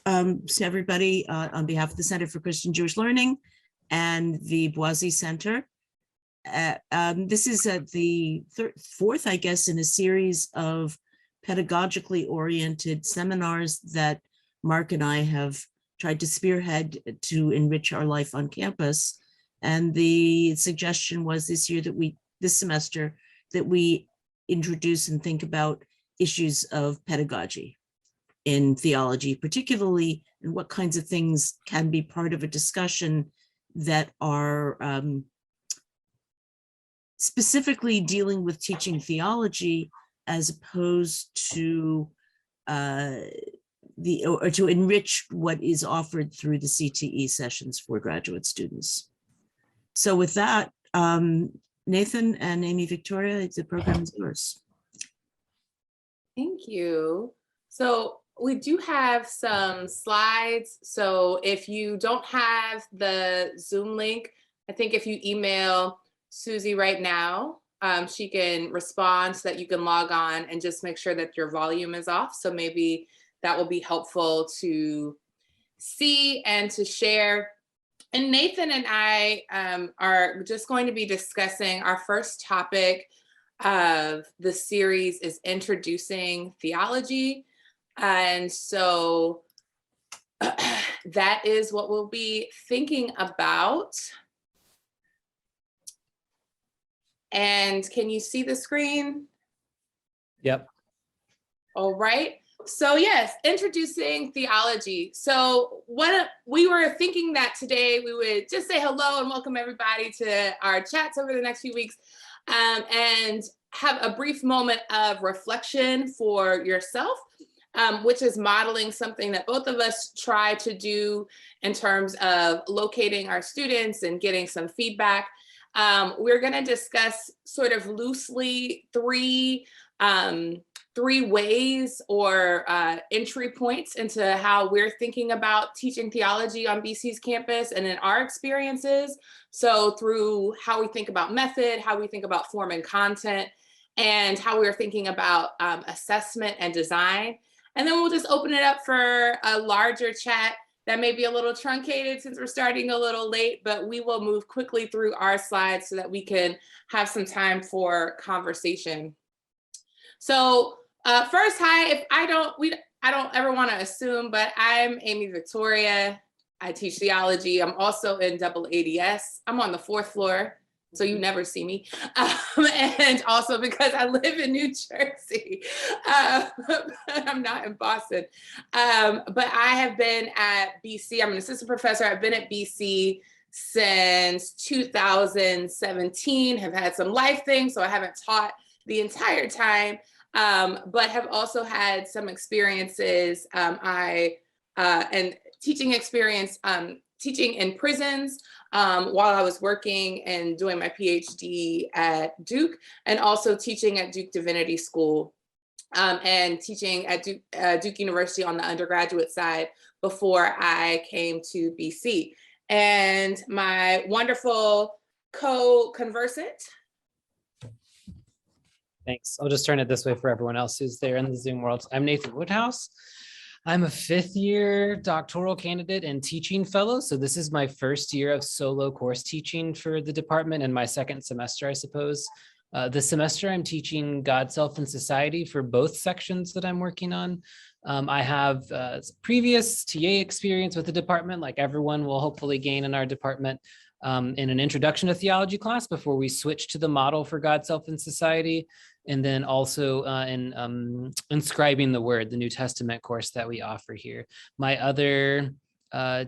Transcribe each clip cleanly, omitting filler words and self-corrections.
to everybody on behalf of the Center for Christian Jewish Learning and the Boise Center. This is the fourth, I guess, in a series of pedagogically oriented seminars that Mark and I have tried to spearhead to enrich our life on campus. And the suggestion was this semester, that we introduce and think about issues of pedagogy in theology, particularly, and what kinds of things can be part of a discussion that are specifically dealing with teaching theology, as opposed to to enrich what is offered through the CTE sessions for graduate students. So with that, Nathan and Amy Victoria, the program is yours. Thank you. So we do have some slides. So if you don't have the Zoom link, I think if you email Susie right now, she can respond so that you can log on and just make sure that your volume is off. So maybe that will be helpful to see and to share. And Nathan and I are just going to be discussing our first topic of the series is introducing theology. And so that is what we'll be thinking about. And can you see the screen? Yep. All right. So yes, introducing theology. So we were thinking that today we would just say hello and welcome everybody to our chats over the next few weeks, and have a brief moment of reflection for yourself, which is modeling something that both of us try to do in terms of locating our students and getting some feedback. We're going to discuss sort of loosely three ways or entry points into how we're thinking about teaching theology on BC's campus and in our experiences. So through how we think about method, how we think about form and content, and how we're thinking about assessment and design. And then we'll just open it up for a larger chat that may be a little truncated since we're starting a little late, but we will move quickly through our slides so that we can have some time for conversation. So first, hi, I don't ever want to assume, but I'm Amy Victoria. I teach theology. I'm also in double ADS. I'm on the 4th floor, so you never see me. And also because I live in New Jersey, I'm not in Boston. But I have been at BC. I'm an assistant professor. I've been at BC since 2017, have had some life things, so I haven't taught the entire time. But have also had some experiences, and teaching experience, teaching in prisons while I was working and doing my PhD at Duke, and also teaching at Duke Divinity School and teaching at Duke University on the undergraduate side before I came to BC. And my wonderful co-conversant. Thanks. I'll just turn it this way for everyone else who's there in the Zoom world. I'm Nathan Woodhouse. I'm a 5th year doctoral candidate and teaching fellow. So this is my first year of solo course teaching for the department and my 2nd semester, I suppose. This semester, I'm teaching God, Self, and Society for both sections that I'm working on. I have previous TA experience with the department, like everyone will hopefully gain in our department, in an introduction to theology class before we switch to the model for God, Self, and Society. And then also in Inscribing the Word, the New Testament course that we offer here. My other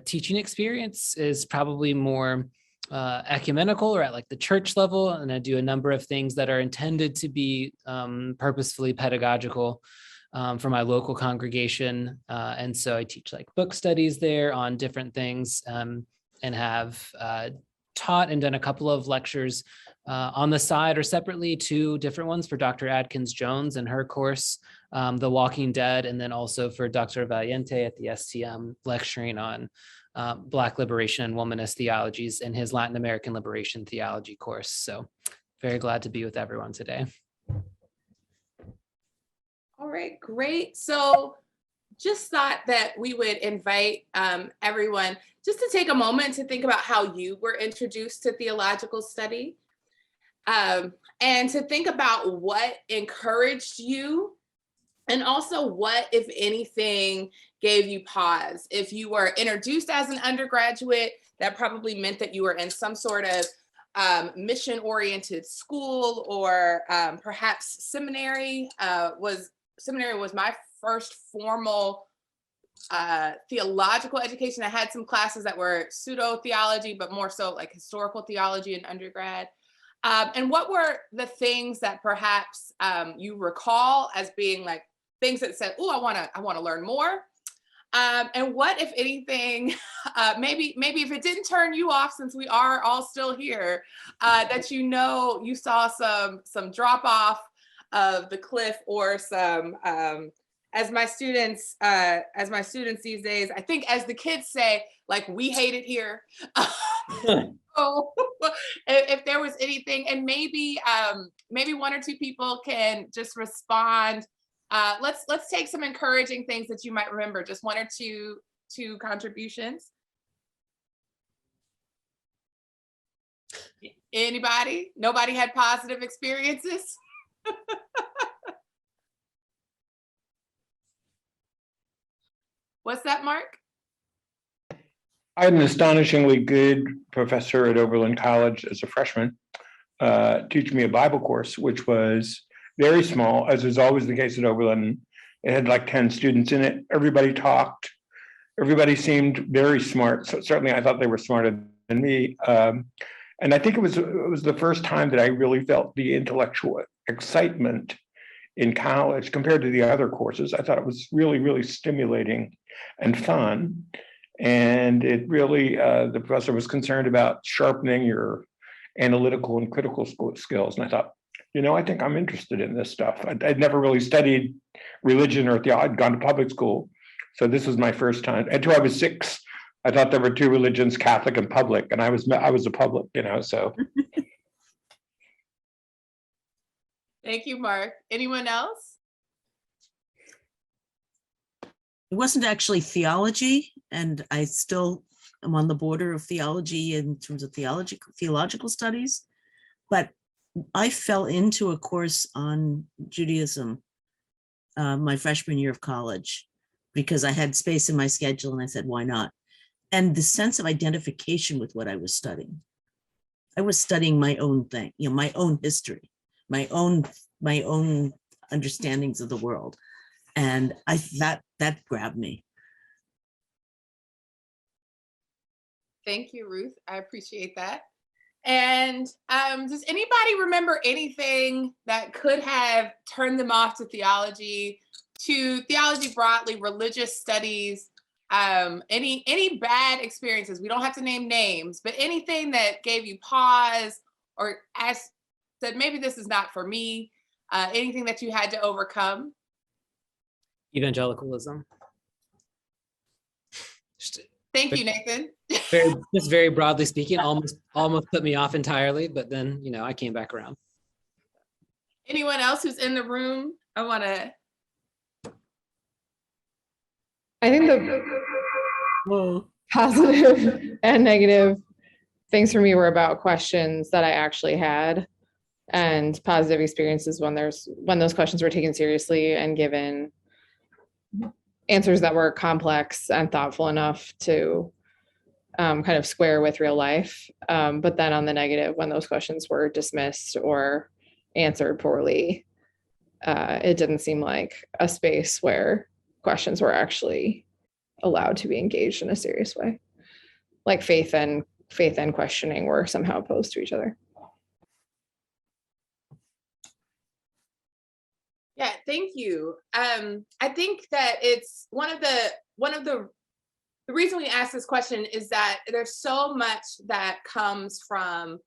teaching experience is probably more ecumenical or at like the church level. And I do a number of things that are intended to be purposefully pedagogical for my local congregation. And so I teach like book studies there on different things, and have taught and done a couple of lectures on the side or separately, 2 different ones for Dr. Adkins-Jones and her course, The Walking Dead, and then also for Dr. Valiente at the STM lecturing on Black liberation and womanist theologies in his Latin American liberation theology course. So very glad to be with everyone today. All right, great. So just thought that we would invite everyone just to take a moment to think about how you were introduced to theological study, and to think about what encouraged you, and also what, if anything, gave you pause. If you were introduced as an undergraduate, that probably meant that you were in some sort of mission-oriented school, or perhaps seminary. Seminary was my first formal theological education. I had some classes that were pseudo-theology, but more so like historical theology in undergrad. And what were the things that perhaps you recall as being like things that said, "Oh, I want to learn more"? And what, if anything, maybe if it didn't turn you off, since we are all still here, that you saw some drop off of the cliff, or some, as my students these days, I think, as the kids say, like, we hate it here. So if there was anything, and maybe one or two people can just respond. Let's take some encouraging things that you might remember, just one or two contributions. Anybody? Nobody had positive experiences? What's that, Mark? I had an astonishingly good professor at Oberlin College as a freshman teach me a Bible course, which was very small, as is always the case at Oberlin. It had like 10 students in it. Everybody talked. Everybody seemed very smart. So certainly I thought they were smarter than me. And I think it was the first time that I really felt the intellectual excitement in college compared to the other courses. I thought it was really, really stimulating and fun. And it really, the professor was concerned about sharpening your analytical and critical skills. And I thought, I think I'm interested in this stuff. I'd never really studied religion or theology. I'd gone to public school. So this was my first time. Until I was 6, I thought there were two religions, Catholic and public. And I was a public, so. Thank you, Mark. Anyone else? It wasn't actually theology, and I still am on the border of theology in terms of theological studies, but I fell into a course on Judaism my freshman year of college because I had space in my schedule, and I said, why not? And the sense of identification with what I was studying. I was studying my own thing, my own history, my own understandings of the world. And that grabbed me. Thank you, Ruth. I appreciate that. And does anybody remember anything that could have turned them off to theology broadly, religious studies, any bad experiences? We don't have to name names, but anything that gave you pause or said, maybe this is not for me, anything that you had to overcome? Evangelicalism. Thank you, Nathan. Just very broadly speaking, almost put me off entirely, but then, I came back around. Anyone else who's in the room? I think the positive and negative things for me were about questions that I actually had, and positive experiences when those questions were taken seriously and given answers that were complex and thoughtful enough to kind of square with real life. But then on the negative, when those questions were dismissed or answered poorly, it didn't seem like a space where questions were actually allowed to be engaged in a serious way. Like faith and questioning were somehow opposed to each other. Yeah, thank you. I think that it's one of the reason we ask this question is that there's so much that comes from,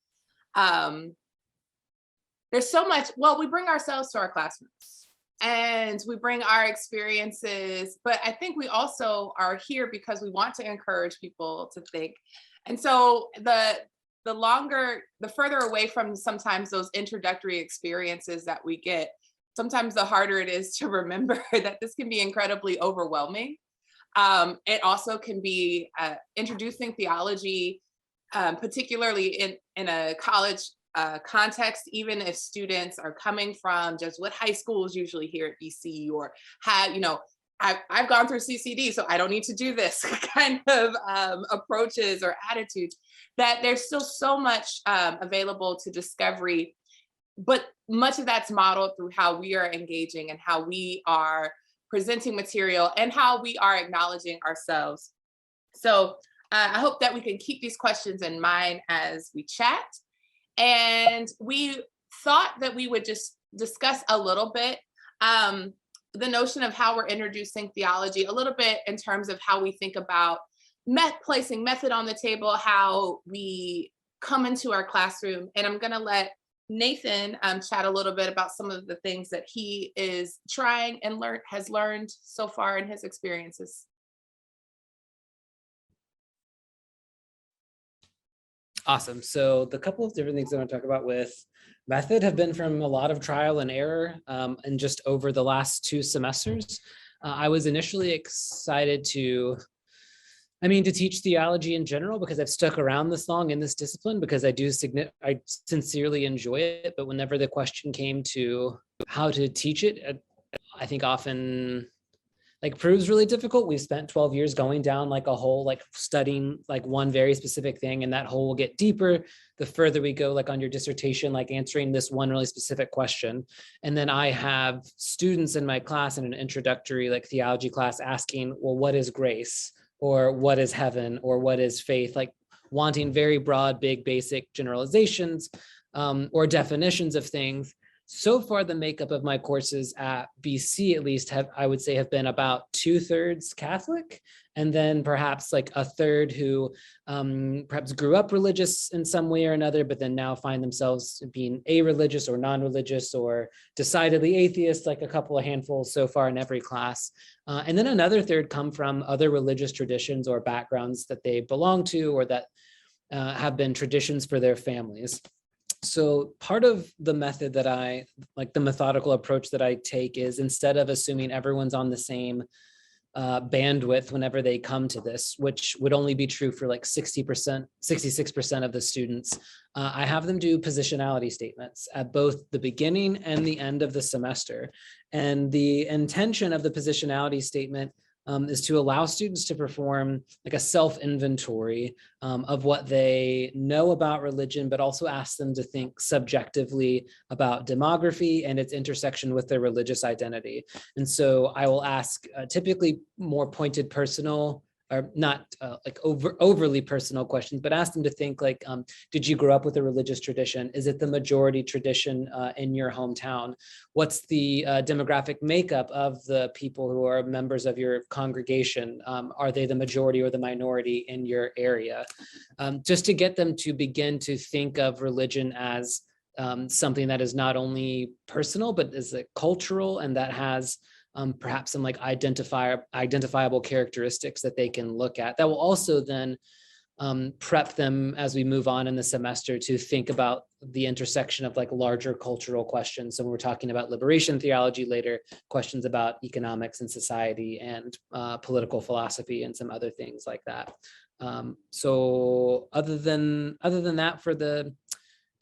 we bring ourselves to our classrooms and we bring our experiences, but I think we also are here because we want to encourage people to think. And so the further away from sometimes those introductory experiences that we get, sometimes the harder it is to remember that this can be incredibly overwhelming. It also can be introducing theology, particularly in a college context, even if students are coming from just what high schools usually here at BC, or have, I've gone through CCD, so I don't need to do this kind of approaches or attitudes, that there's still so much available to discovery, but much of that's modeled through how we are engaging and how we are presenting material and how we are acknowledging ourselves. So I hope that we can keep these questions in mind as we chat. And we thought that we would just discuss a little bit the notion of how we're introducing theology, a little bit in terms of how we think about placing method on the table, how we come into our classroom. And I'm going to let Nathan chat a little bit about some of the things that he is trying and has learned so far in his experiences. Awesome. So the couple of different things I want to talk about with method have been from a lot of trial and error, and just over the last 2 semesters. I was initially excited to teach theology in general, because I've stuck around this long in this discipline, because I sincerely enjoy it. But whenever the question came to how to teach it, I think often proves really difficult. We've spent 12 years going down a hole, studying one very specific thing, and that hole will get deeper the further we go, on your dissertation, answering this one really specific question. And then I have students in my class in an introductory theology class asking, well, what is grace? Or what is heaven? Or what is faith? Wanting very broad, big, basic generalizations or definitions of things. So far, the makeup of my courses at BC, at least, I would say have been about 2/3 Catholic, and then perhaps a third who perhaps grew up religious in some way or another, but then now find themselves being a-religious or non-religious or decidedly atheist, a couple of handfuls so far in every class. And then another third come from other religious traditions or backgrounds that they belong to, or that have been traditions for their families. So part of the method that the methodical approach that I take is, instead of assuming everyone's on the same bandwidth whenever they come to this, which would only be true for 60%, 66% of the students, I have them do positionality statements at both the beginning and the end of the semester. And the intention of the positionality statement is to allow students to perform a self-inventory of what they know about religion, but also ask them to think subjectively about demography and its intersection with their religious identity. And so I will ask typically more pointed personal, or not overly personal questions, but ask them to think did you grow up with a religious tradition? Is it the majority tradition in your hometown? What's the demographic makeup of the people who are members of your congregation? Are they the majority or the minority in your area? Just to get them to begin to think of religion as something that is not only personal, but is cultural, and that has perhaps some identifiable characteristics that they can look at. That will also then prep them as we move on in the semester to think about the intersection of larger cultural questions. So when we're talking about liberation theology later, questions about economics and society and political philosophy and some other things like that. So other than that, for the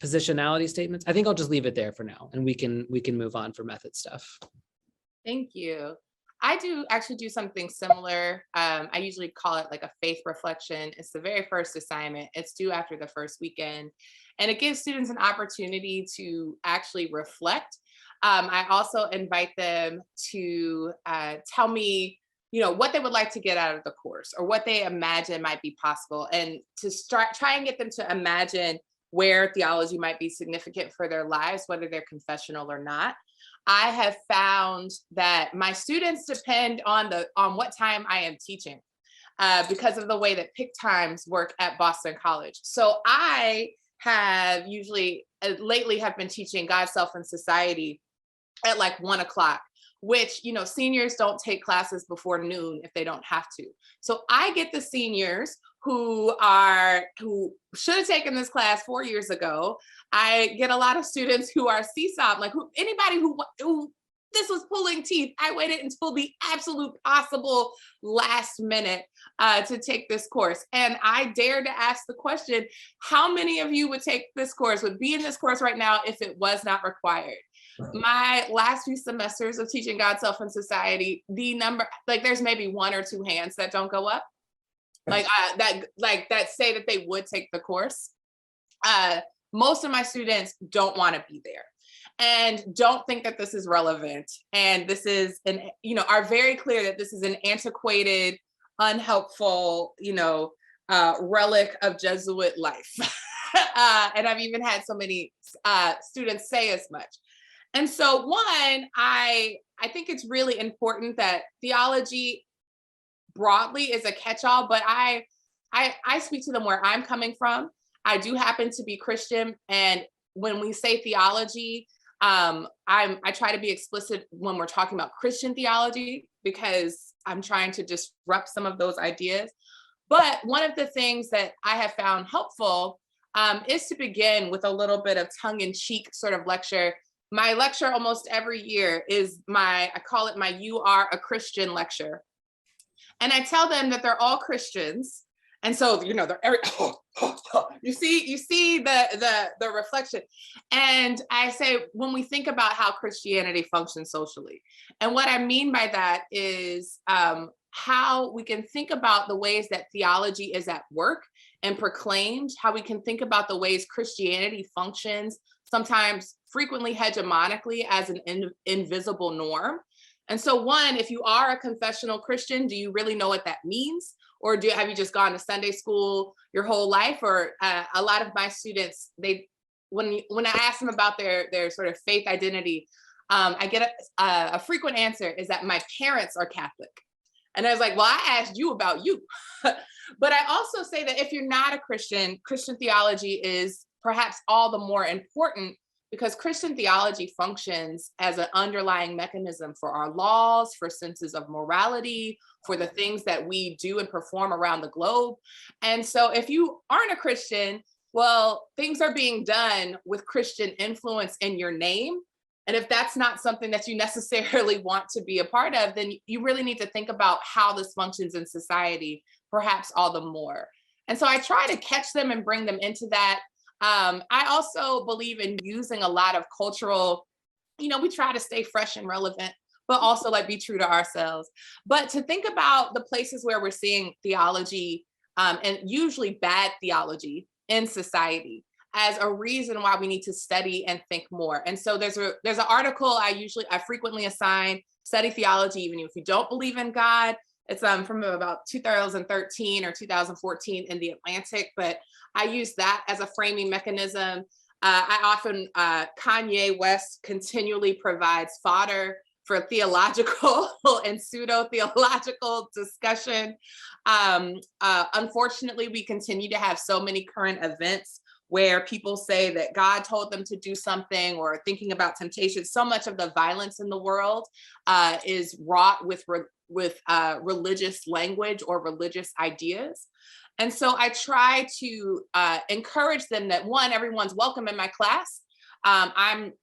positionality statements, I think I'll just leave it there for now, and we can move on for method stuff. Thank you. I do actually do something similar. I usually call it a faith reflection. It's the very first assignment. It's due after the first weekend. And it gives students an opportunity to actually reflect. I also invite them to tell me, what they would like to get out of the course, or what they imagine might be possible, and to try and get them to imagine where theology might be significant for their lives, whether they're confessional or not. I have found that my students depend on what time I am teaching because of the way that pick times work at Boston College. So I have usually lately have been teaching God, Self, and Society at 1 o'clock, which, seniors don't take classes before noon if they don't have to. So I get the seniors who should have taken this class 4 years ago. I get a lot of students who are CSOP, anybody who this was pulling teeth. I waited until the absolute possible last minute to take this course. And I dared to ask the question, how many of you would take this course, would be in this course right now if it was not required? My last few semesters of teaching God, self, and society, the number, like there's maybe 1 or 2 hands that don't go up, that say that they would take the course. Most of my students don't want to be there and don't think that this is relevant. And this is are very clear that this is an antiquated, unhelpful, relic of Jesuit life. And I've even had so many students say as much. And so one, I think it's really important that theology broadly is a catch-all, but I speak to them where I'm coming from. I do happen to be Christian. And when we say theology, I try to be explicit when we're talking about Christian theology, because I'm trying to disrupt some of those ideas. But one of the things that I have found helpful is to begin with a little bit of tongue-in-cheek sort of lecture. My lecture almost every year is I call it my "You Are a Christian" lecture. And I tell them that they're all Christians. And so, they're you see the reflection. And I say, when we think about how Christianity functions socially, and what I mean by that is how we can think about the ways that theology is at work and proclaimed, how we can think about the ways Christianity functions, sometimes frequently hegemonically, as an invisible norm. And so one, if you are a confessional Christian, do you really know what that means? Or have you just gone to Sunday school your whole life? Or a lot of my students, when I ask them about their sort of faith identity, I get a frequent answer is that my parents are Catholic. And I was like, well, I asked you about you. But I also say that if you're not a Christian, Christian theology is perhaps all the more important, because Christian theology functions as an underlying mechanism for our laws, for senses of morality, for the things that we do and perform around the globe. And so if you aren't a Christian, well, things are being done with Christian influence in your name. And if that's not something that you necessarily want to be a part of, then you really need to think about how this functions in society, perhaps all the more. And so I try to catch them and bring them into that. I also believe in using a lot of cultural, we try to stay fresh and relevant, but also be true to ourselves. But to think about the places where we're seeing theology, and usually bad theology in society, as a reason why we need to study and think more. And so there's an article I frequently assign, Study Theology, even if you don't believe in God. It's from about 2013 or 2014 in The Atlantic, but I use that as a framing mechanism. I often, Kanye West continually provides fodder for theological and pseudo-theological discussion. Unfortunately, we continue to have so many current events where people say that God told them to do something, or thinking about temptation. So much of the violence in the world is wrought with religious language or religious ideas. And so I try to encourage them that one, everyone's welcome in my class.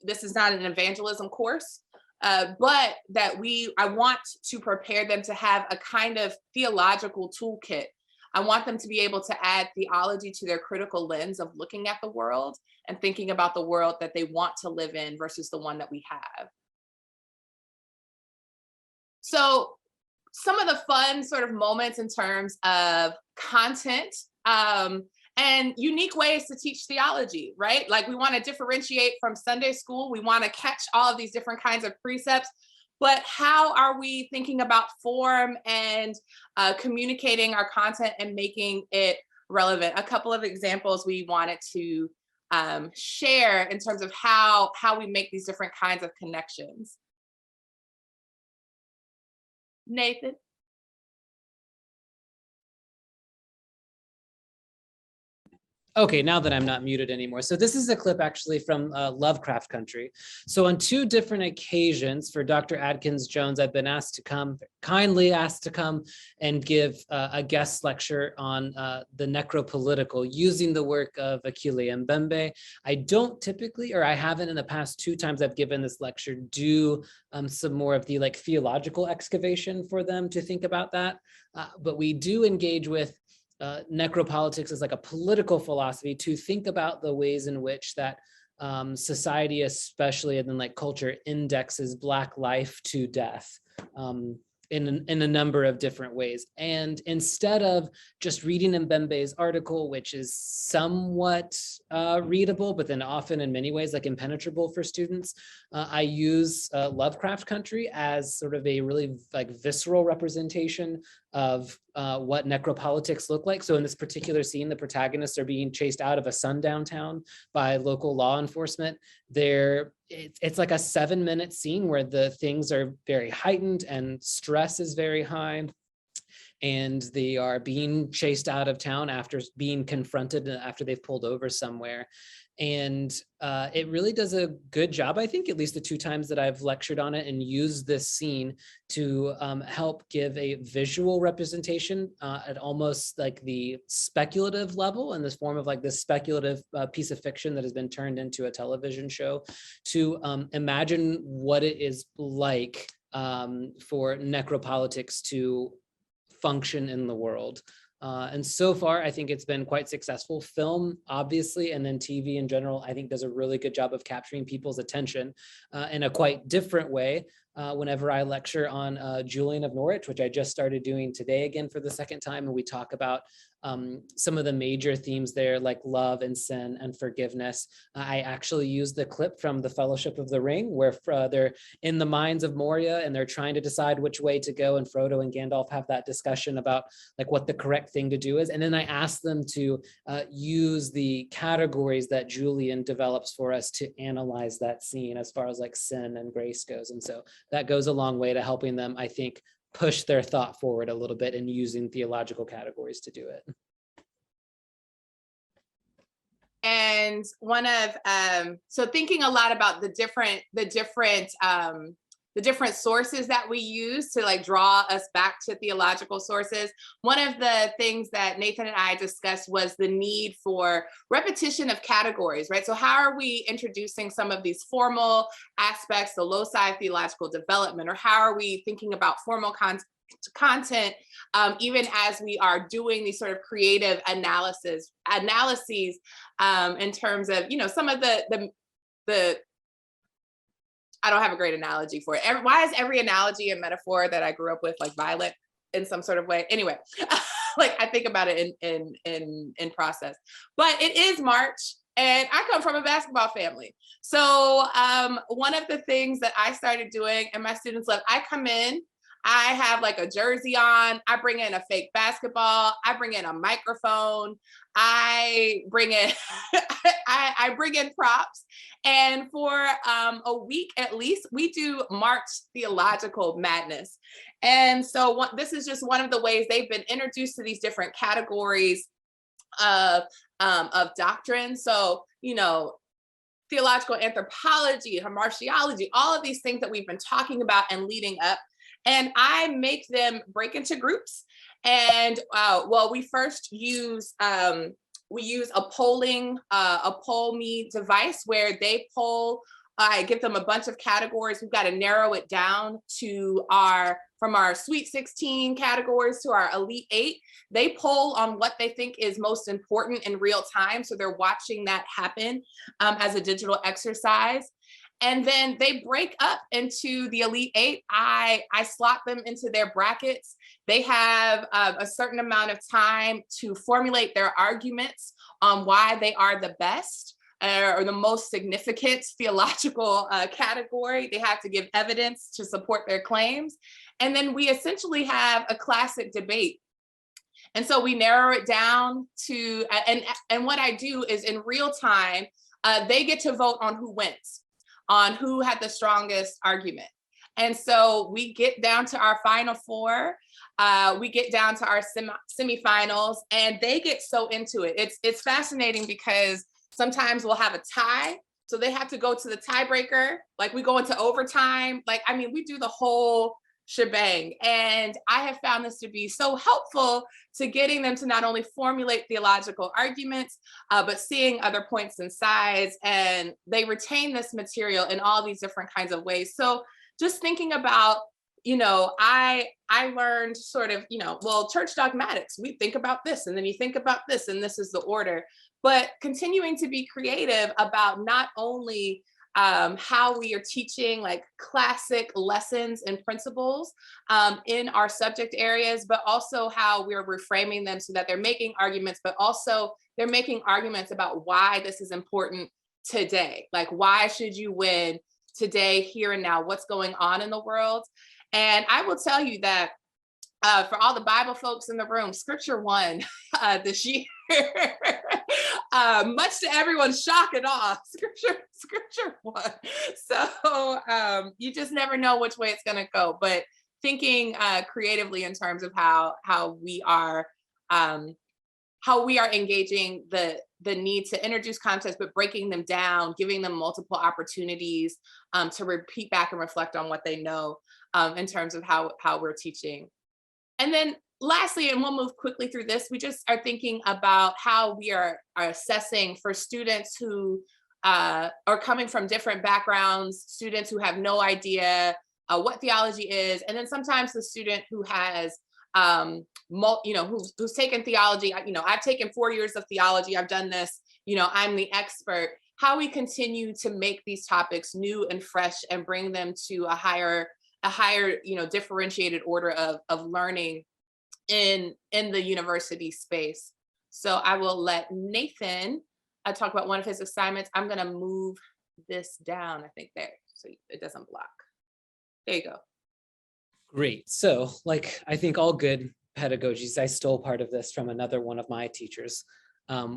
This is not an evangelism course, but that I want to prepare them to have a kind of theological toolkit. I want them to be able to add theology to their critical lens of looking at the world and thinking about the world that they want to live in versus the one that we have. So some of the fun sort of moments in terms of content and unique ways to teach theology, right? Like, we want to differentiate from Sunday school. We want to catch all of these different kinds of precepts. But how are we thinking about form and communicating our content and making it relevant? A couple of examples we wanted to share in terms of how we make these different kinds of connections. Nathan? Okay, now that I'm not muted anymore. So this is a clip actually from Lovecraft Country. So on 2 different occasions for Dr. Adkins-Jones, I've been kindly asked to come and give a guest lecture on the necropolitical using the work of Akili Mbembe. I don't typically, or I haven't in the past 2 times I've given this lecture, do some more of the like theological excavation for them to think about that. But we do engage with necropolitics as like a political philosophy to think about the ways in which that society, especially, and then like culture, indexes Black life to death in a number of different ways. And instead of just reading Mbembe's article, which is somewhat readable, but then often in many ways like impenetrable for students, I use Lovecraft Country as sort of a really like visceral representation of what necropolitics look like. So in this particular scene, the protagonists are being chased out of a sundown town by local law enforcement. It's like a 7-minute scene where the things are very heightened and stress is very high. And they are being chased out of town after being confronted, after they've pulled over somewhere. And it really does a good job, I think, at least the 2 times that I've lectured on it and used this scene to help give a visual representation at almost like the speculative level, in this form of like this speculative piece of fiction that has been turned into a television show, to imagine what it is like for necropolitics to function in the world. And so far, I think it's been quite successful. Film, obviously, and then TV in general, I think does a really good job of capturing people's attention in a quite different way. Whenever I lecture on Julian of Norwich, which I just started doing today again for the 2nd time, and we talk about some of the major themes there, like love and sin and forgiveness. I actually used the clip from the Fellowship of the Ring, where they're in the mines of Moria and they're trying to decide which way to go, and Frodo and Gandalf have that discussion about like what the correct thing to do is. And then I asked them to use the categories that Julian develops for us to analyze that scene as far as like sin and grace goes. And so that goes a long way to helping them, I think, push their thought forward a little bit and using theological categories to do it. And one of so thinking a lot about the different sources that we use to like draw us back to theological sources. One of the things that Nathan and I discussed was the need for repetition of categories, right? So how are we introducing some of these formal aspects, the loci of theological development, or how are we thinking about formal content, even as we are doing these sort of creative analyses in terms of, you know, some of the I don't have a great analogy for it. Why is every analogy and metaphor that I grew up with like violent in some sort of way? Anyway, like I think about it in process. But it is March, and I come from a basketball family. So one of the things that I started doing, and my students love, I come in, I have like a jersey on, I bring in a fake basketball, I bring in a microphone, I bring in I bring in props. And for a week at least, we do March theological madness. And so this is just one of the ways they've been introduced to these different categories of doctrine. So, you know, theological anthropology, hamartiology, all of these things that we've been talking about and leading up. And I make them break into groups. And well, we first use a poll me device where they poll. I give them a bunch of categories. We've got to narrow it down to from our Sweet 16 categories to our Elite 8. They poll on what they think is most important in real time. So they're watching that happen as a digital exercise. And then they break up into the Elite 8. I slot them into their brackets. They have a certain amount of time to formulate their arguments on why they are the best or the most significant theological category. They have to give evidence to support their claims. And then we essentially have a classic debate. And so we narrow it down to, and what I do is in real time, they get to vote on who wins, on who had the strongest argument. And so we get down to our final 4. we get down to our semifinals, and they get so into it. It's fascinating because sometimes we'll have a tie, so they have to go to the tiebreaker. Like we go into overtime. Like, I mean, we do the whole shebang. And I have found this to be so helpful to getting them to not only formulate theological arguments, but seeing other points and sides, and they retain this material in all these different kinds of ways. So just thinking about, I learned sort of, well, church dogmatics, we think about this, and then you think about this, and this is the order. But continuing to be creative about not only how we are teaching like classic lessons and principles in our subject areas, but also how we're reframing them so that they're making arguments, but also they're making arguments about why this is important today. Like, why should you win today, here and now? What's going on in the world? And I will tell you that for all the Bible folks in the room, Scripture won this year. Much to everyone's shock and awe, Scripture won. So you just never know which way it's going to go. But thinking creatively in terms of how we are engaging the need to introduce concepts, but breaking them down, giving them multiple opportunities to repeat back and reflect on what they know in terms of how we're teaching. And then lastly, and we'll move quickly through this, we just are thinking about how we are assessing for students who are coming from different backgrounds, students who have no idea what theology is, and then sometimes the student who has who's taken theology. I've taken 4 years of theology. I've done this. I'm the expert. How we continue to make these topics new and fresh and bring them to a higher, differentiated order of learning in the university space. So I will let Nathan talk about one of his assignments. I'm going to move this down, I think, there, so it doesn't block. There you go. Great. So, like, I think all good pedagogies, I stole part of this from another one of my teachers,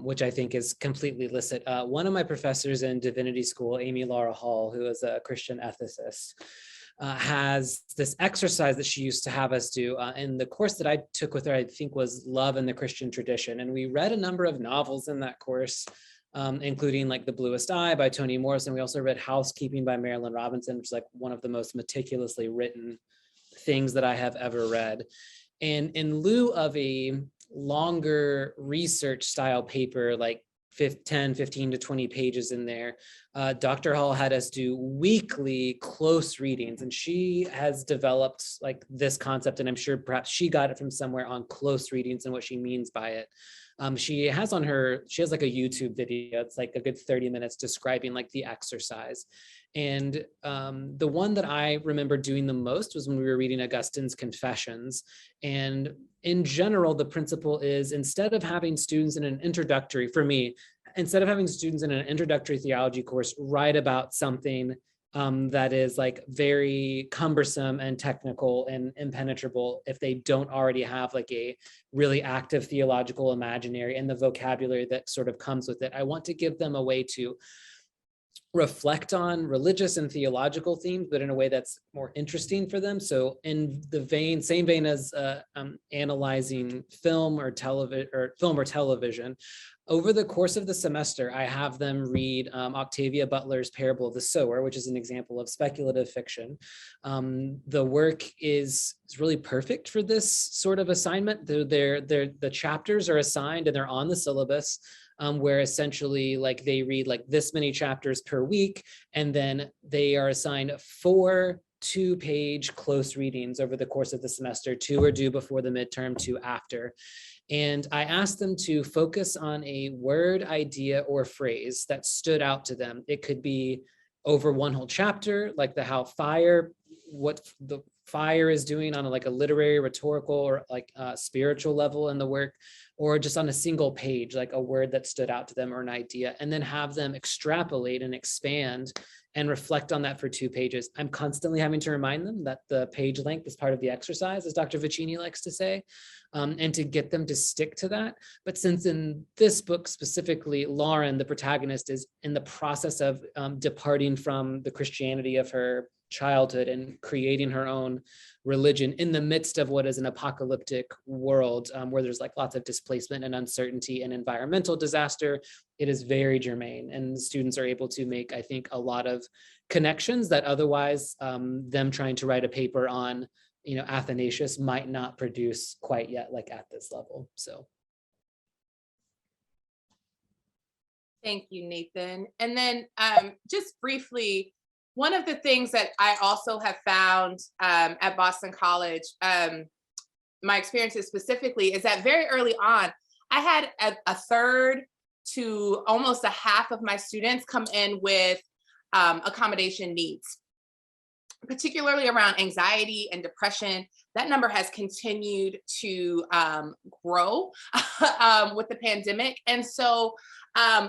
which I think is completely licit. One of my professors in divinity school, Amey Laura Hall, who is a Christian ethicist, has this exercise that she used to have us do. In the course that I took with her, I think was Love in the Christian Tradition. And we read a number of novels in that course, including like The Bluest Eye by Toni Morrison. We also read Housekeeping by Marilynne Robinson, which is like one of the most meticulously written things that I have ever read. And in lieu of a longer research style paper, like 10, 15 to 20 pages in there, Dr. Hall had us do weekly close readings. And she has developed like this concept, and I'm sure perhaps she got it from somewhere, on close readings and what she means by it. She has like a YouTube video. It's like a good 30 minutes describing like the exercise. And the one that I remember doing the most was when we were reading Augustine's Confessions. And in general, the principle is, instead of having students in an introductory theology course write about something that is like very cumbersome and technical and impenetrable, if they don't already have like a really active theological imaginary and the vocabulary that sort of comes with it, I want to give them a way to reflect on religious and theological themes, but in a way that's more interesting for them. So in the same vein as analyzing film or television, over the course of the semester, I have them read Octavia Butler's Parable of the Sower, which is an example of speculative fiction. The work is really perfect for this sort of assignment. The chapters are assigned and they're on the syllabus. Where essentially like they read like this many chapters per week, and then they are assigned 4 2-page close readings over the course of the semester. 2 are due before the midterm, 2 after. And I asked them to focus on a word, idea, or phrase that stood out to them. It could be over one whole chapter, like what the fire is doing on a literary, rhetorical, or spiritual level in the work, or just on a single page, like a word that stood out to them or an idea, and then have them extrapolate and expand and reflect on that for 2 pages. I'm constantly having to remind them that the page length is part of the exercise, as Dr. Vicini likes to say, and to get them to stick to that. But since in this book specifically, Lauren, the protagonist, is in the process of departing from the Christianity of her childhood and creating her own religion in the midst of what is an apocalyptic world, where there's like lots of displacement and uncertainty and environmental disaster. It is very germane, and students are able to make, I think, a lot of connections that otherwise them trying to write a paper on, Athanasius might not produce quite yet, like at this level. So. Thank you, Nathan. And then just briefly, one of the things that I also have found at Boston College, my experiences specifically, is that very early on, I had a third to almost a half of my students come in with accommodation needs, particularly around anxiety and depression. That number has continued to grow with the pandemic. And so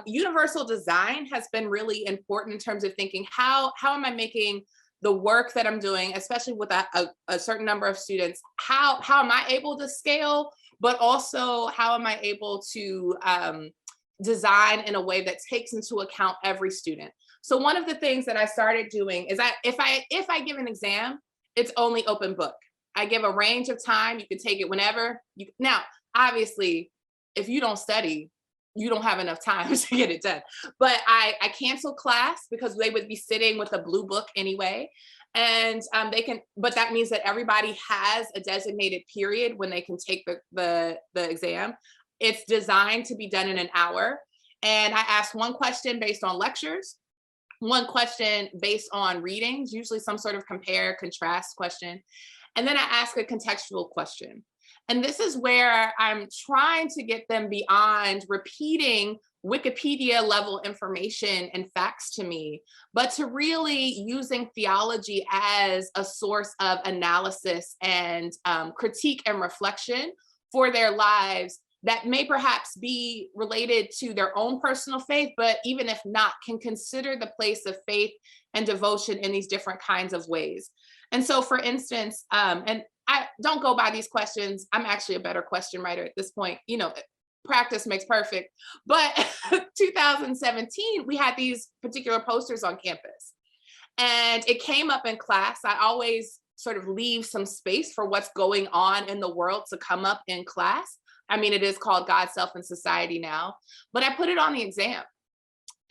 universal design has been really important in terms of thinking, how am I making the work that I'm doing, especially with a certain number of students, how am I able to scale, but also how am I able to design in a way that takes into account every student. So one of the things that I started doing is if I give an exam, it's only open book. I give a range of time. You can take it whenever. Now, obviously, if you don't study, you don't have enough time to get it done. But I cancel class because they would be sitting with a blue book anyway. And but that means that everybody has a designated period when they can take the exam. It's designed to be done in an hour. And I ask one question based on lectures, one question based on readings, usually some sort of compare, contrast question. And then I ask a contextual question. And this is where I'm trying to get them beyond repeating Wikipedia level information and facts to me, but to really using theology as a source of analysis and critique and reflection for their lives that may perhaps be related to their own personal faith, but even if not, can consider the place of faith and devotion in these different kinds of ways. And so, for instance, and I don't go by these questions, I'm actually a better question writer at this point, practice makes perfect. But 2017, we had these particular posters on campus, and it came up in class. I always sort of leave some space for what's going on in the world to come up in class. I mean, it is called God, Self, and Society now, but I put it on the exam.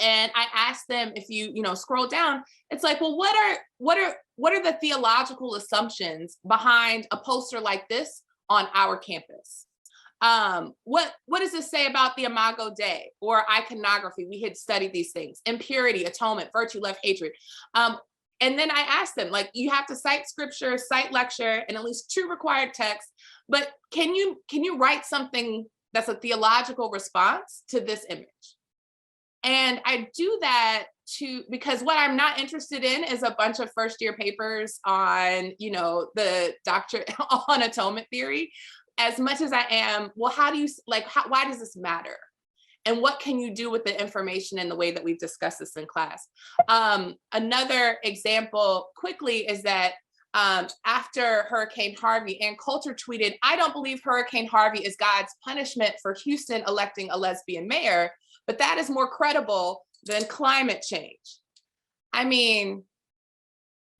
And I asked them, if you scroll down, it's like, well, what are the theological assumptions behind a poster like this on our campus? What does this say about the Imago Dei or iconography? We had studied these things: impurity, atonement, virtue, love, hatred. And then I asked them, like, you have to cite scripture, cite lecture, and at least 2 required texts. But can you write something that's a theological response to this image? And I do that because what I'm not interested in is a bunch of first-year papers on, the doctrine on atonement theory, as much as I am, well, why does this matter? And what can you do with the information in the way that we've discussed this in class? Another example quickly is that after Hurricane Harvey, Ann Coulter tweeted, "I don't believe Hurricane Harvey is God's punishment for Houston electing a lesbian mayor, but that is more credible than climate change." I mean,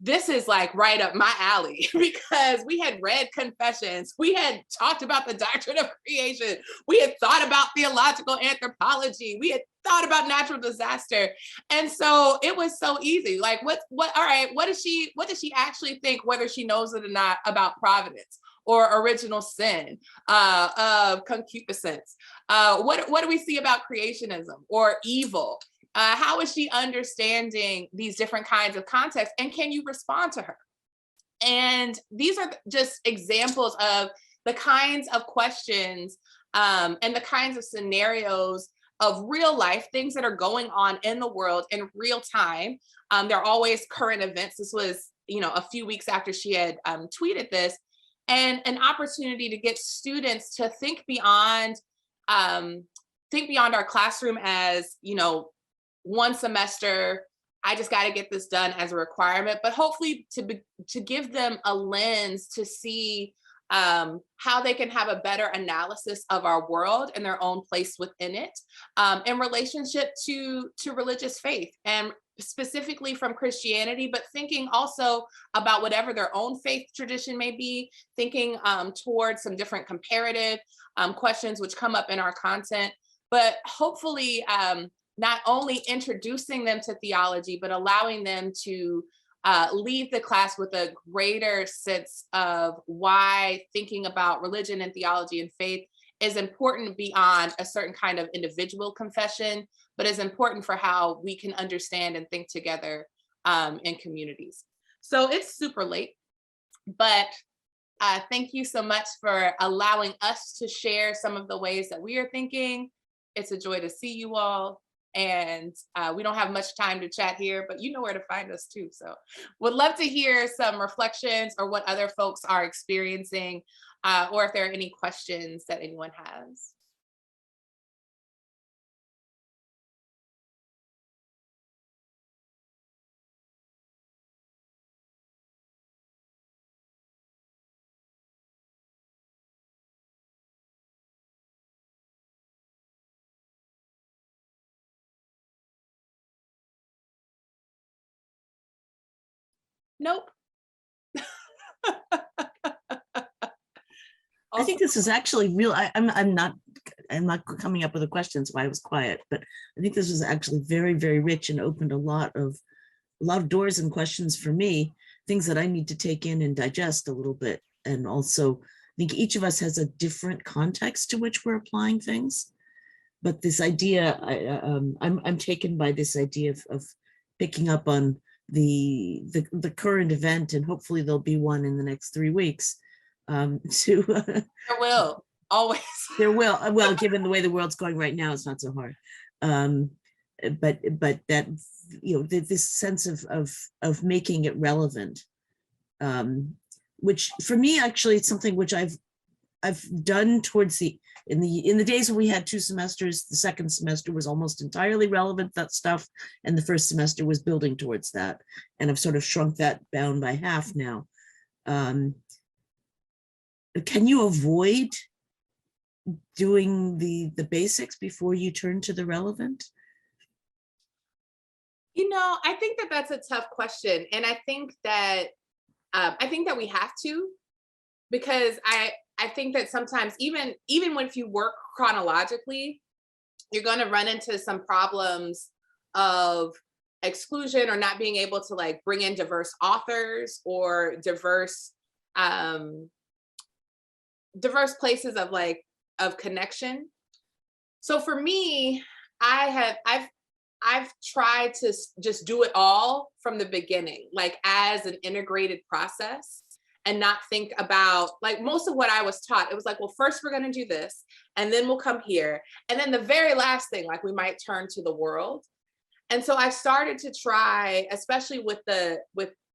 this is like right up my alley, because we had read Confessions, we had talked about the doctrine of creation, we had thought about theological anthropology, we had thought about natural disaster. And so it was so easy. Like, all right, what does she actually think, whether she knows it or not, about providence or original sin, of concupiscence? What do we see about creationism or evil? How is she understanding these different kinds of contexts, and can you respond to her? And these are just examples of the kinds of questions and the kinds of scenarios of real life, things that are going on in the world in real time. They're always current events. This was, a few weeks after she had tweeted this, and an opportunity to get students to think beyond our classroom as, one semester, I just got to get this done as a requirement, but hopefully to give them a lens to see how they can have a better analysis of our world and their own place within it, in relationship to religious faith, and specifically from Christianity, but thinking also about whatever their own faith tradition may be, thinking towards some different comparative questions which come up in our content, but hopefully not only introducing them to theology, but allowing them to leave the class with a greater sense of why thinking about religion and theology and faith is important beyond a certain kind of individual confession, but is important for how we can understand and think together in communities. So it's super late, but thank you so much for allowing us to share some of the ways that we are thinking. It's a joy to see you all. And we don't have much time to chat here, but you know where to find us too. So would love to hear some reflections or what other folks are experiencing, or if there are any questions that anyone has. Nope. I think this is actually real. I'm not coming up with a question, so I was quiet, but I think this was actually very, very rich and opened a lot of doors and questions for me, things that I need to take in and digest a little bit. And also, I think each of us has a different context to which we're applying things. But this idea, I'm taken by this idea of picking up on the current event, and hopefully there'll be one in the next 3 weeks. There will always. There will. Well, given the way the world's going right now, it's not so hard. But that, you know, this sense of making it relevant, which for me actually it's something which I've done towards in the days when we had 2 semesters. The second semester was almost entirely relevant, that stuff, and the first semester was building towards that, and I've sort of shrunk that down by half now. Can you avoid doing the basics before you turn to the relevant? You know, I think that that's a tough question, and I think that we have to, because I think that sometimes even if you work chronologically, you're going to run into some problems of exclusion or not being able to like bring in diverse authors or diverse places of connection. So for me, I've tried to just do it all from the beginning, like as an integrated process, and not think about, like, most of what I was taught, it was like, well, first we're going to do this, and then we'll come here, and then the very last thing, like, we might turn to the world. And so I started to try, especially with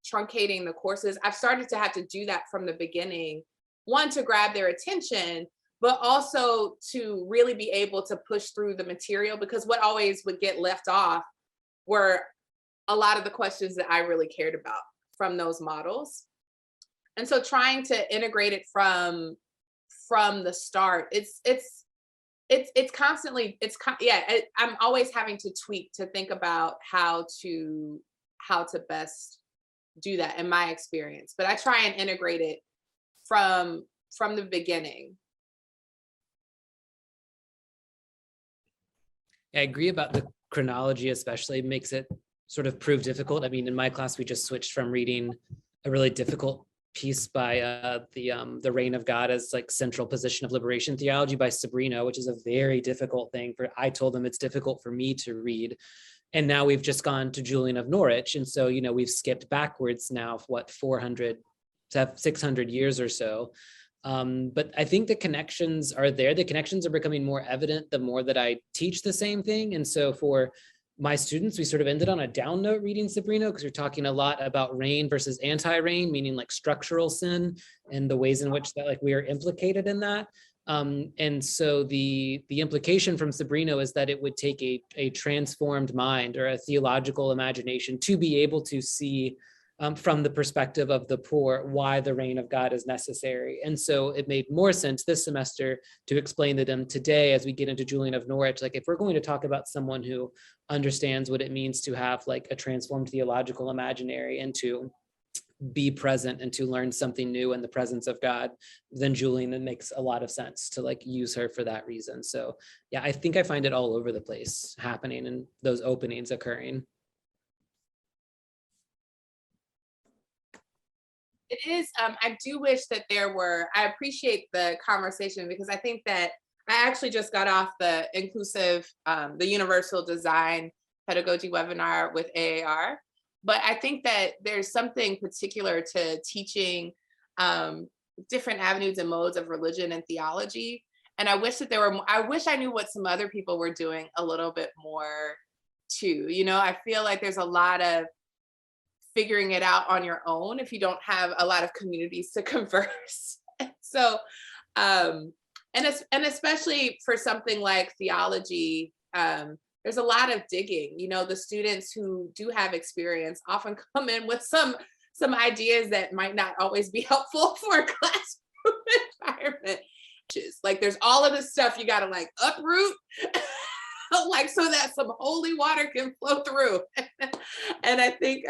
truncating the courses, I've started to have to do that from the beginning, one, to grab their attention, but also to really be able to push through the material, because what always would get left off were a lot of the questions that I really cared about from those models. And so trying to integrate it from the start, it's constantly, I'm always having to tweak to think about how to best do that in my experience. But I try and integrate it from the beginning. I agree about the chronology, especially makes it sort of prove difficult. I mean, in my class, we just switched from reading a really difficult piece by the Reign of God as like central position of liberation theology by Sabrina, which is a very difficult thing I told them it's difficult for me to read. And now we've just gone to Julian of Norwich. And so, you know, we've skipped backwards now, 400, 600 years or so. But I think the connections are there. The connections are becoming more evident the more that I teach the same thing. And so for my students, we sort of ended on a down note reading Sabrina, because we're talking a lot about reign versus anti-reign, meaning like structural sin and the ways in which that like we are implicated in that. And so the implication from Sabrina is that it would take a transformed mind or a theological imagination to be able to see from the perspective of the poor, why the reign of God is necessary. And so it made more sense this semester to explain to them today, as we get into Julian of Norwich, like if we're going to talk about someone who understands what it means to have like a transformed theological imaginary and to be present and to learn something new in the presence of God, then Julian, it makes a lot of sense to like use her for that reason. So yeah, I think I find it all over the place happening and those openings occurring. It is, I do wish that I appreciate the conversation, because I think that I actually just got off the inclusive, the universal design pedagogy webinar with AAR. But I think that there's something particular to teaching different avenues and modes of religion and theology. And I wish that I wish I knew what some other people were doing a little bit more too. You know, I feel like there's a lot of figuring it out on your own if you don't have a lot of communities to converse. So, and especially for something like theology, there's a lot of digging. You know, the students who do have experience often come in with some ideas that might not always be helpful for a classroom environment. Like there's all of this stuff you gotta like uproot, like so that some holy water can flow through. And I think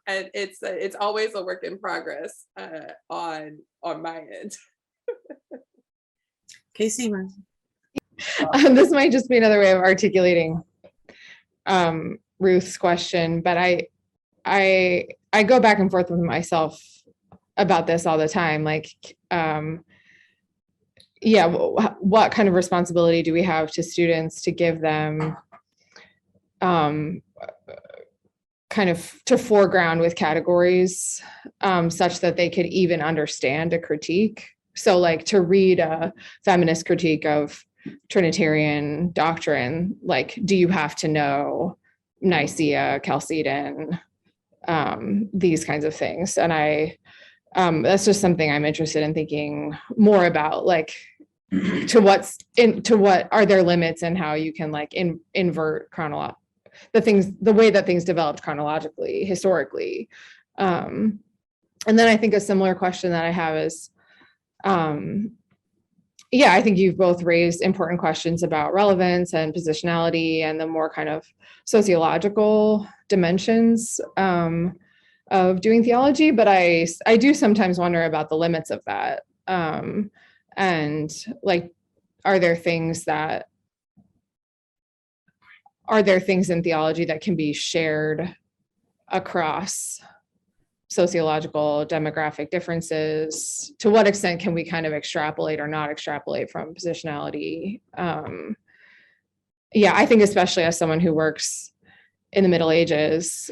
it's always a work in progress on my end. Casey, this might just be another way of articulating Ruth's question, but I go back and forth with myself about this all the time. Like, yeah, what kind of responsibility do we have to students to give them kind of to foreground with categories such that they could even understand a critique? So like to read a feminist critique of Trinitarian doctrine, like, do you have to know Nicaea, Chalcedon, these kinds of things? And that's just something I'm interested in thinking more about, like to what are their limits and how you can like invert the way that things developed chronologically, historically. And then I think a similar question that I have is, yeah, I think you've both raised important questions about relevance and positionality and the more kind of sociological dimensions of doing theology, but I do sometimes wonder about the limits of that. And like, are there things in theology that can be shared across sociological, demographic differences? To what extent can we kind of extrapolate or not extrapolate from positionality? Yeah, I think especially as someone who works in the Middle Ages,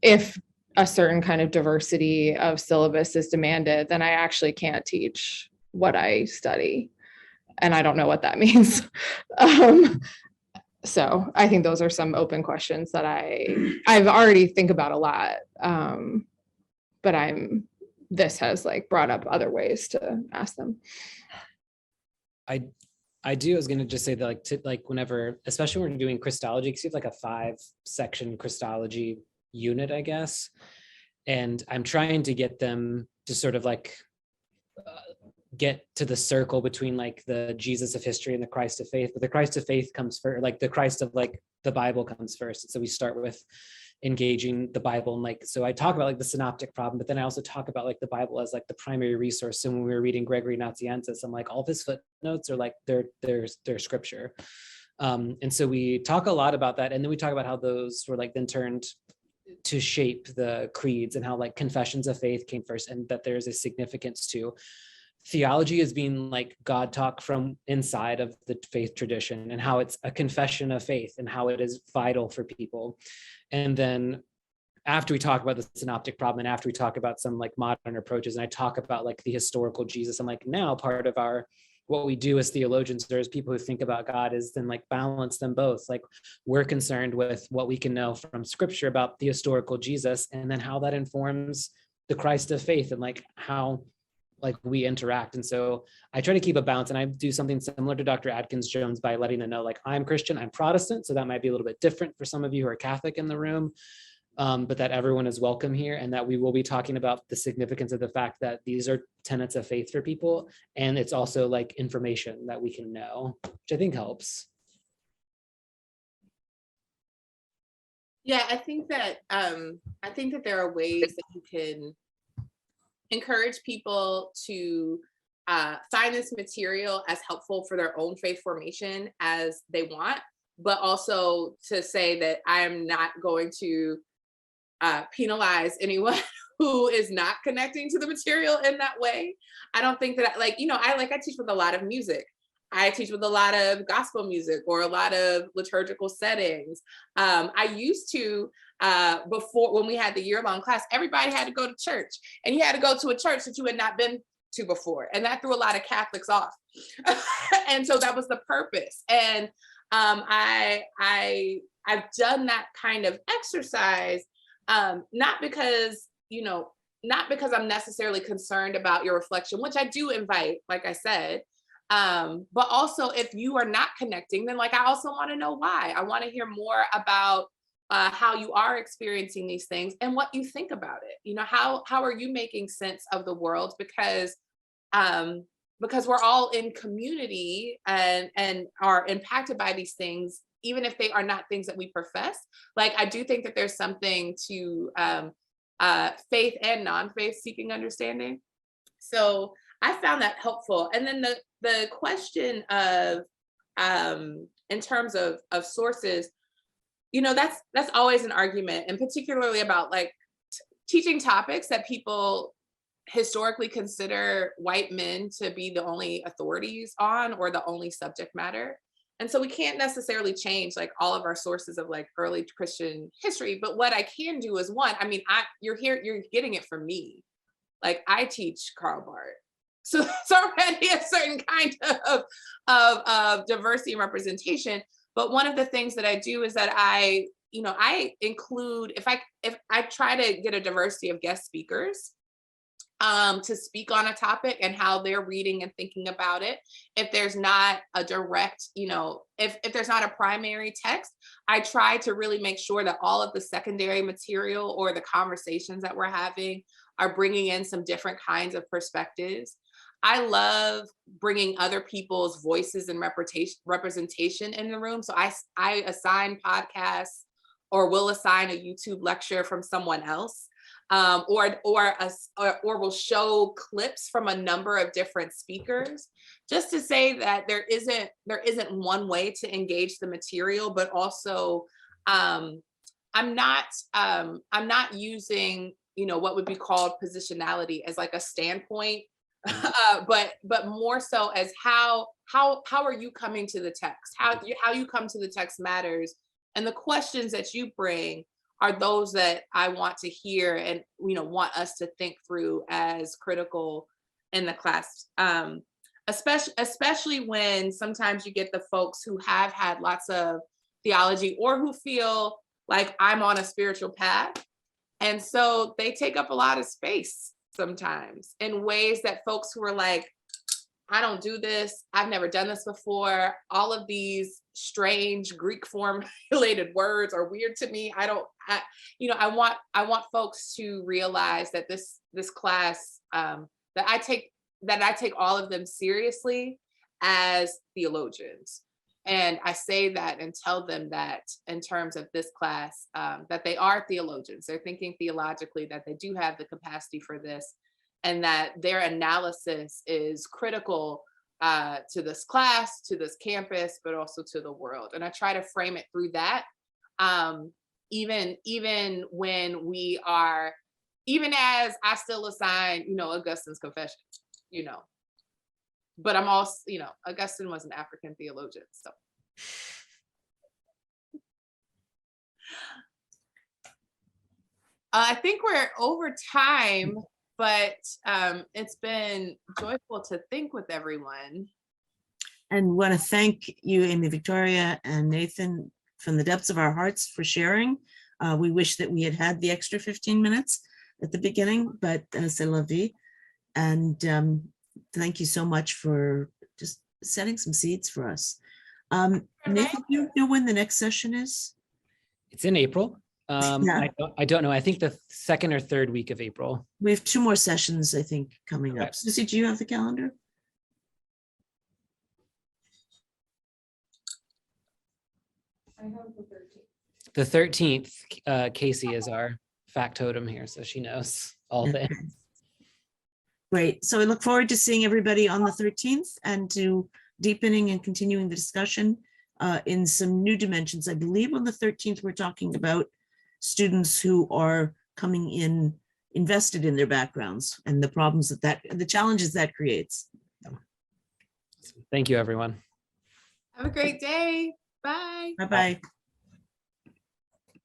if a certain kind of diversity of syllabus is demanded, then I actually can't teach what I study. And I don't know what that means. So I think those are some open questions that I've already think about a lot. But this has like brought up other ways to ask them. I was going to just say that like whenever, especially when we're doing Christology, because you have like a 5-section Christology unit, I guess. And I'm trying to get them to sort of like get to the circle between like the Jesus of history and the Christ of faith, but the Christ of faith comes first, like the Christ of like the Bible comes first. And so we start with engaging the Bible, and like, so I talk about like the synoptic problem, but then I also talk about like the Bible as like the primary resource. So when we were reading Gregory Nazianzus, I'm like, all of his footnotes are like they're scripture. And so we talk a lot about that, and then we talk about how those were like then turned to shape the creeds, and how like confessions of faith came first, and that there's a significance to theology as being like God talk from inside of the faith tradition, and how it's a confession of faith and how it is vital for people. And then after we talk about the synoptic problem, and after we talk about some like modern approaches, and I talk about like the historical Jesus, I'm like, now part of what we do as theologians, or as people who think about God, is then like balance them both. Like we're concerned with what we can know from scripture about the historical Jesus, and then how that informs the Christ of faith, and like how like we interact. And so I try to keep a balance, and I do something similar to Dr. Adkins-Jones by letting them know, like, I'm Christian, I'm Protestant. So that might be a little bit different for some of you who are Catholic in the room. but that everyone is welcome here, and that we will be talking about the significance of the fact that these are tenets of faith for people. And it's also like information that we can know, which I think helps. Yeah, I think that there are ways that you can encourage people to find this material as helpful for their own faith formation as they want, but also to say that I am not going to penalize anyone who is not connecting to the material in that way. I don't think that I teach with a lot of music. I teach with a lot of gospel music or a lot of liturgical settings. I used to, before, when we had the year-long class, everybody had to go to church, and you had to go to a church that you had not been to before. And that threw a lot of Catholics off. And so that was the purpose. And I've done that kind of exercise, not because I'm necessarily concerned about your reflection, which I do invite, like I said, but also if you are not connecting, then I also want to know why. I want to hear more about how you are experiencing these things and what you think about it. How are you making sense of the world? Because we're all in community and are impacted by these things, even if they are not things that we profess. I do think that there's something to faith and non-faith seeking understanding. So I found that helpful. And then the question of, in terms of sources, that's always an argument, and particularly about teaching topics that people historically consider white men to be the only authorities on, or the only subject matter. And so we can't necessarily change all of our sources of early Christian history. But what I can do is you're getting it from me. I teach Karl Barth. So it's already a certain kind of diversity and representation. But one of the things that I do is that I include, if I try to get a diversity of guest speakers to speak on a topic and how they're reading and thinking about it. If there's not a direct, if there's not a primary text, I try to really make sure that all of the secondary material or the conversations that we're having are bringing in some different kinds of perspectives. I love bringing other people's voices and representation in the room. So I assign podcasts, or will assign a YouTube lecture from someone else, or will show clips from a number of different speakers, just to say that there isn't one way to engage the material, but also I'm not using what would be called positionality as a standpoint. But more so as how are you coming to the text? How you come to the text matters, and the questions that you bring are those that I want to hear and want us to think through as critical in the class. Especially when sometimes you get the folks who have had lots of theology, or who feel like I'm on a spiritual path, and so they take up a lot of space sometimes in ways that folks who are I don't do this, I've never done this before, all of these strange Greek formulated words are weird to me. I want folks to realize that this class, that I take all of them seriously as theologians. And I say that and tell them that in terms of this class, that they are theologians. They're thinking theologically, that they do have the capacity for this, and that their analysis is critical to this class, to this campus, but also to the world. And I try to frame it through that, even when we are, even as I still assign, Augustine's Confession, but I'm also, Augustine was an African theologian, so. I think we're over time, but it's been joyful to think with everyone. And want to thank you, Amy, Victoria, and Nathan, from the depths of our hearts for sharing. We wish that we had the extra 15 minutes at the beginning, but c'est la vie. And thank you so much for just setting some seeds for us. Nathan, do you know when the next session is? It's in April. Yeah. I don't know. I think the second or third week of April. We have 2 more sessions, I think, coming up. Okay. Susie, do you have the calendar? The 13th, Casey is our factotum here, so she knows all Okay. things. Great. So I look forward to seeing everybody on the 13th and to deepening and continuing the discussion in some new dimensions. I believe on the 13th, we're talking about students who are coming in invested in their backgrounds and the problems the challenges that creates. Thank you, everyone. Have a great day. Bye. Bye-bye.